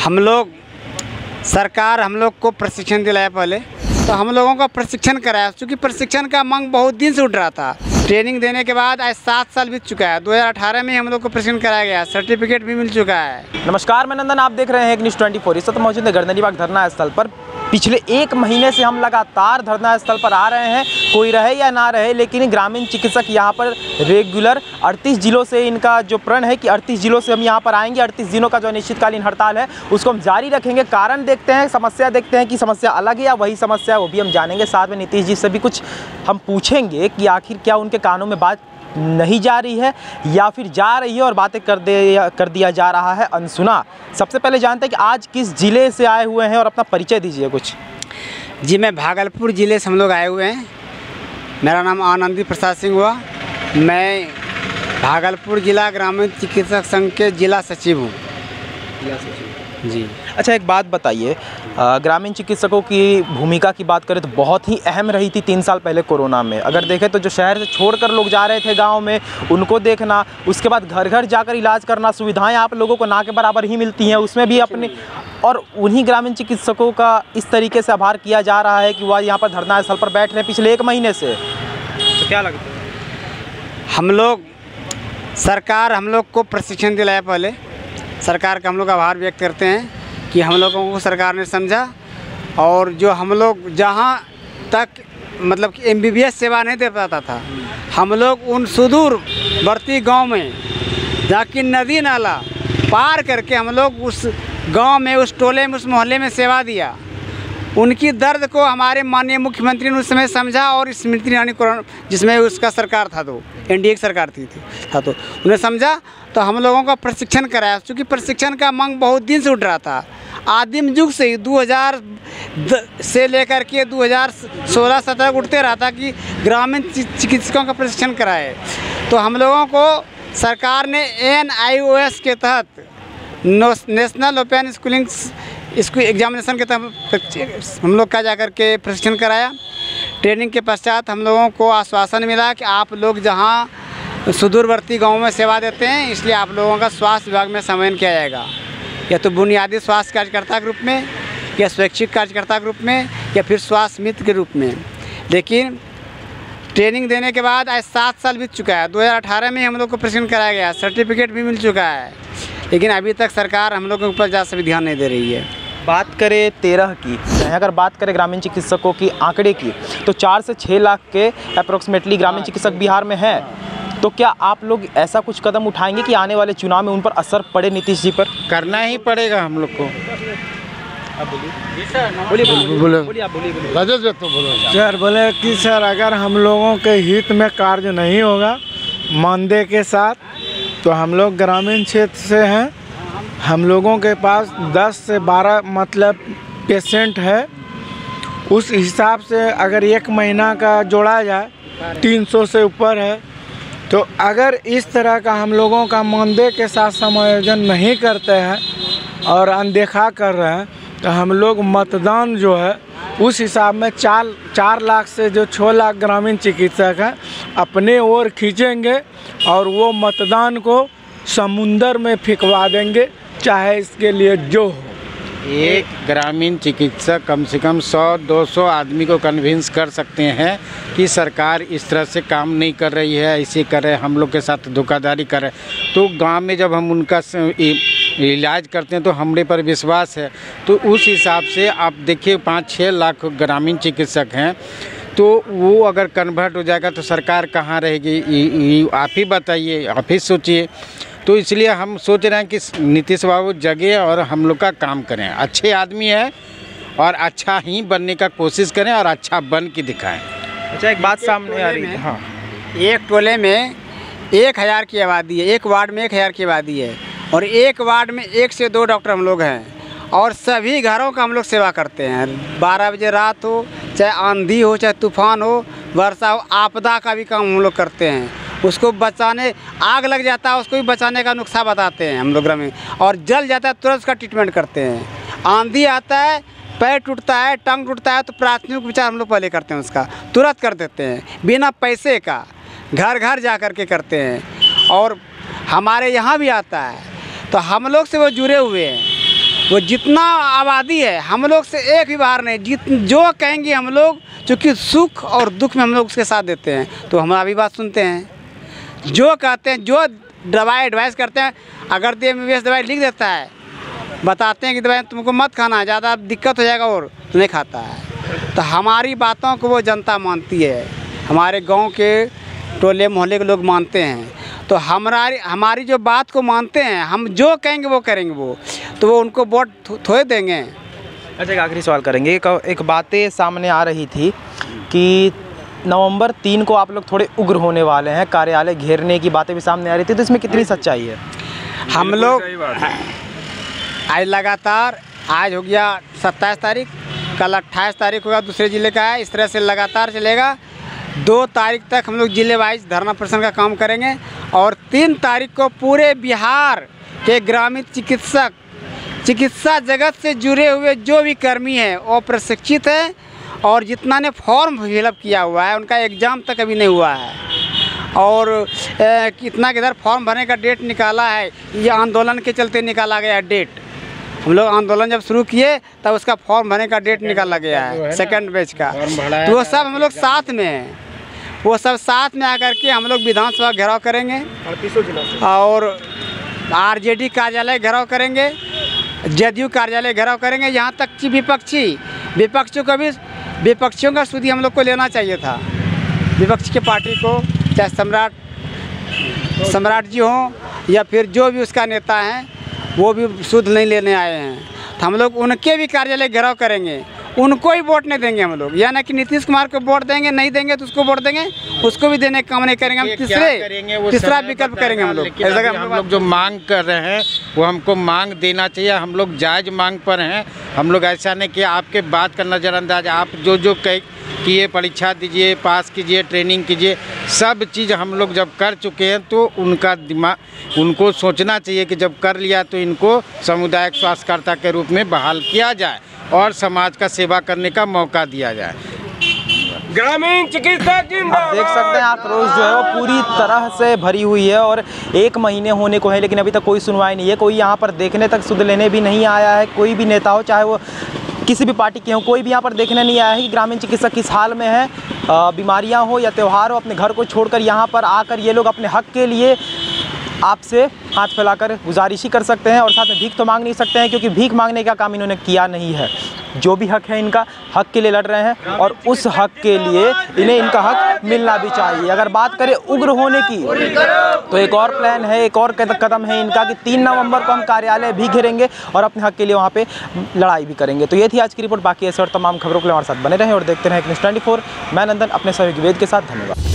हम लोग सरकार हम लोग को प्रशिक्षण दिलाया पहले, तो हम लोगों का प्रशिक्षण कराया, क्योंकि प्रशिक्षण का मांग बहुत दिन से उठ रहा था। ट्रेनिंग देने के बाद आज 7 साल बीत चुका है। 2018 में हम लोग को प्रशिक्षण कराया गया, सर्टिफिकेट भी मिल चुका है। नमस्कार, मैं नंदन, आप देख रहे हैं एक न्यूज़ 24। इस वक्त मौजूद है गर्दनीबाग धरना स्थल पर। पिछले 1 महीने से हम लगातार धरना स्थल पर आ रहे हैं, कोई रहे या ना रहे, लेकिन ग्रामीण चिकित्सक यहाँ पर रेगुलर 38 जिलों से इनका जो प्रण है कि 38 जिलों से हम यहाँ पर आएंगे। 38 दिनों का जो अनिश्चितकालीन हड़ताल है उसको हम जारी रखेंगे। कारण देखते हैं, समस्या देखते हैं कि समस्या अलग है या वही समस्या है, वो भी हम जानेंगे। साथ में नीतीश जी से भी कुछ हम पूछेंगे कि आखिर क्या उनके कानों में बात नहीं जा रही है या फिर जा रही है और बातें कर दिया जा रहा है अनसुना। सबसे पहले जानते हैं कि आज किस ज़िले से आए हुए हैं और अपना परिचय दीजिए कुछ। जी, मैं भागलपुर ज़िले से हम लोग आए हुए हैं। मेरा नाम आनंदी प्रसाद सिंह हुआ। मैं भागलपुर जिला ग्रामीण चिकित्सक संघ के जिला सचिव हूँ। जी। अच्छा, एक बात बताइए, ग्रामीण चिकित्सकों की भूमिका की बात करें तो बहुत ही अहम रही थी 3 साल पहले कोरोना में। अगर देखें तो जो शहर से छोड़कर लोग जा रहे थे गांव में, उनको देखना, उसके बाद घर घर जाकर इलाज करना, सुविधाएं आप लोगों को ना के बराबर ही मिलती हैं, उसमें भी अपने और उन्हीं ग्रामीण चिकित्सकों का इस तरीके से आभार किया जा रहा है कि वह यहाँ पर धरना स्थल पर बैठ रहे हैं पिछले 1 महीने से। तो क्या लगता है? हम लोग सरकार हम लोग को प्रशिक्षण दिलाया पहले, सरकार का हम लोग आभार व्यक्त करते हैं कि हम लोगों को सरकार ने समझा। और जो हम लोग जहाँ तक मतलब कि MBBS सेवा नहीं दे पाता था, हम लोग उन सुदूरवर्ती गांव में जाके नदी नाला पार करके हम लोग उस गांव में, उस टोले में, उस मोहल्ले में सेवा दिया। उनकी दर्द को हमारे माननीय मुख्यमंत्री ने उस समय समझा और स्मृति ईरानी जिसमें उसका सरकार था, तो NDA की सरकार थी तो उन्हें समझा, तो हम लोगों का प्रशिक्षण कराया, क्योंकि प्रशिक्षण का मांग बहुत दिन से उठ रहा था। आदिम युग से ही 2000 से लेकर के 2016-17 उठते रहा था कि ग्रामीण चिकित्सकों का प्रशिक्षण कराए। तो हम लोगों को सरकार ने NIOS के तहत नेशनल ओपन स्कूलिंग एग्जामिनेशन के तहत हम लोग का जाकर के प्रशिक्षण कराया। ट्रेनिंग के पश्चात हम लोगों को आश्वासन मिला कि आप लोग जहां सुदूरवर्ती गाँव में सेवा देते हैं, इसलिए आप लोगों का स्वास्थ्य विभाग में समन्वय किया जाएगा, या तो बुनियादी स्वास्थ्य कार्यकर्ता के रूप में, या स्वैच्छिक कार्यकर्ता के रूप में, या फिर स्वास्थ्य मित्र के रूप में। लेकिन ट्रेनिंग देने के बाद आज 7 साल बीत चुका है। 2018 में हम लोग को प्रशिक्षण कराया गया, सर्टिफिकेट भी मिल चुका है, लेकिन अभी तक सरकार हम लोग के ऊपर ज़्यादा भी ध्यान नहीं दे रही है। बात करें 13 की, अगर बात करें ग्रामीण चिकित्सकों की आंकड़े की, तो 4 से 6 लाख के अप्रोक्सीमेटली ग्रामीण चिकित्सक बिहार में हैं। तो क्या आप लोग ऐसा कुछ कदम उठाएंगे कि आने वाले चुनाव में उन पर असर पड़े नीतीश जी पर? करना ही पड़ेगा हम लोग को। सर बोले कि सर अगर हम लोगों के हित में कार्य नहीं होगा मानदेय के साथ, तो हम लोग ग्रामीण क्षेत्र से हैं, हम लोगों के पास 10 से 12 मतलब पेशेंट है। उस हिसाब से अगर 1 महीना का जोड़ा जाए 300 से ऊपर है। तो अगर इस तरह का हम लोगों का मानदेय के साथ समायोजन नहीं करते हैं और अनदेखा कर रहे हैं, तो हम लोग मतदान जो है उस हिसाब में 4 लाख से जो 6 लाख ग्रामीण चिकित्सक हैं अपने ओर खींचेंगे और वो मतदान को समुंदर में फेंकवा देंगे, चाहे इसके लिए जो हो। एक ग्रामीण चिकित्सक कम से कम 100-200 आदमी को कन्विंस कर सकते हैं कि सरकार इस तरह से काम नहीं कर रही है, ऐसे कर रहे, हम लोग के साथ धोखाधड़ी कर रहे। तो गांव में जब हम उनका इलाज करते हैं तो हमरे पर विश्वास है। तो उस हिसाब से आप देखिए 5-6 लाख ग्रामीण चिकित्सक हैं, तो वो अगर कन्वर्ट हो जाएगा तो सरकार कहाँ रहेगी? आप ही बताइए, आप ही सोचिए। तो इसलिए हम सोच रहे हैं कि नीतीश बाबू जगे और हम लोग का काम करें। अच्छे आदमी है और अच्छा ही बनने का कोशिश करें और अच्छा बन के दिखाएं। अच्छा, एक बात सामने आ रही है। हाँ, एक टोले में 1000 की आबादी है, एक वार्ड में 1000 की आबादी है, और एक वार्ड में 1 से 2 डॉक्टर हम लोग हैं, और सभी घरों का हम लोग सेवा करते हैं। 12 बजे रात हो, चाहे आंधी हो, चाहे तूफान हो, वर्षा हो, आपदा का भी काम हम लोग करते हैं। उसको बचाने, आग लग जाता है उसको भी बचाने का नुस्खा बताते हैं हम लोग ग्रामीण, और जल जाता है तुरंत उसका ट्रीटमेंट करते हैं। आंधी आता है, पैर टूटता है, टंग टूटता है, तो प्राथमिक उपचार हम लोग पहले करते हैं, उसका तुरंत कर देते हैं बिना पैसे का, घर घर जा कर के करते हैं। और हमारे यहाँ भी आता है, तो हम लोग से वो जुड़े हुए हैं। वो जितना आबादी है हम लोग से एक भी बाहर नहीं, जो कहेंगे हम लोग, चूँकि सुख और दुख में हम लोग उसके साथ देते हैं, तो हमारा भी बात सुनते हैं। जो कहते हैं, जो दवाई एडवाइस करते हैं, अगर MBBS दवाई लिख देता है, बताते हैं कि दवाई तुमको मत खाना है, ज़्यादा दिक्कत हो जाएगा, और नहीं खाता है। तो हमारी बातों को वो जनता मानती है, हमारे गांव के टोले मोहल्ले के लोग मानते हैं। तो हमारी जो बात को मानते हैं, हम जो कहेंगे वो करेंगे, वो तो वो उनको वोट थोड़े देंगे। अच्छा, एक आखिरी सवाल करेंगे। एक बातें सामने आ रही थी कि नवंबर 3 को आप लोग थोड़े उग्र होने वाले हैं, कार्यालय घेरने की बातें भी सामने आ रही थी, तो इसमें कितनी सच्चाई है? हम लोग आज लगातार, आज हो गया 27 तारीख, कल 28 तारीख होगा, दूसरे ज़िले का है, इस तरह से लगातार चलेगा। 2 तारीख तक हम लोग ज़िले वाइज धरना प्रदर्शन का काम करेंगे, और 3 तारीख को पूरे बिहार के ग्रामीण चिकित्सा जगत से जुड़े हुए जो भी कर्मी हैं वो प्रशिक्षित हैं, और जितना ने फॉर्म फिलअप किया हुआ है उनका एग्ज़ाम तक अभी नहीं हुआ है, और कितना किधर फॉर्म भरने का डेट निकाला है, ये आंदोलन के चलते निकाला गया है डेट। हम लोग आंदोलन जब शुरू किए तब उसका फॉर्म भरने का डेट निकाला गया है, सेकंड बैच का। तो वो सब हम लोग साथ में हैं, वो सब साथ में आकर के हम लोग विधानसभा घेराव करेंगे, और RJD कार्यालय घेराव करेंगे, JDU कार्यालय घेराव करेंगे। यहाँ तक कि विपक्षियों का सुधी हम लोग को लेना चाहिए था, विपक्ष के पार्टी को, चाहे सम्राट जी हों या फिर जो भी उसका नेता हैं, वो भी सुध नहीं लेने आए हैं। तो हम लोग उनके भी कार्यालय घेराव करेंगे, उनको ही वोट नहीं देंगे हम लोग। यानी कि नीतीश कुमार को वोट देंगे, नहीं देंगे तो उसको वोट देंगे, उसको भी देने का काम नहीं करेंगे। हम तीसरा विकल्प करेंगे हम लोग। हम लोग जो मांग कर रहे हैं वो हमको मांग देना चाहिए, हम लोग जायज़ मांग पर हैं। हम लोग ऐसा नहीं कि आपके बात का नज़रअंदाज, आप जो किए, परीक्षा दीजिए, पास कीजिए, ट्रेनिंग कीजिए, सब चीज़ हम लोग जब कर चुके हैं तो उनका दिमाग, उनको सोचना चाहिए कि जब कर लिया तो इनको सामुदायिक स्वास्थ्यकर्ता के रूप में बहाल किया जाए और समाज का सेवा करने का मौका दिया जाए। ग्रामीण चिकित्सा जिंदाबाद। देख सकते हैं आक्रोश जो है वो पूरी तरह से भरी हुई है, और 1 महीने होने को है लेकिन अभी तक कोई सुनवाई नहीं है। कोई यहाँ पर देखने तक सुध लेने भी नहीं आया है, कोई भी नेता हो, चाहे वो किसी भी पार्टी के हो, कोई भी यहाँ पर देखने नहीं आया है कि ग्रामीण चिकित्सक किस हाल में है। बीमारियाँ हो या त्यौहार हो, अपने घर को छोड़कर यहाँ पर आकर ये लोग अपने हक के लिए आपसे हाथ फैलाकर गुजारिश ही कर सकते हैं, और साथ में भीख तो मांग नहीं सकते हैं, क्योंकि भीख मांगने का काम इन्होंने किया नहीं है। जो भी हक है इनका, हक के लिए लड़ रहे हैं, और उस हक के लिए इन्हें इनका हक मिलना भी चाहिए। अगर बात करें उग्र होने की, तो एक और प्लान है, एक और कदम है इनका कि 3 नवंबर को हम कार्यालय भी घेरेंगे और अपने हक के लिए वहाँ पे लड़ाई भी करेंगे। तो ये थी आज की रिपोर्ट। बाकी ऐसे और तमाम खबरों के लिए हमारे साथ बने रहें और देखते रहें न्यूज़ 24। मैं नंदन अपने सहयोगी वेद के साथ, धन्यवाद।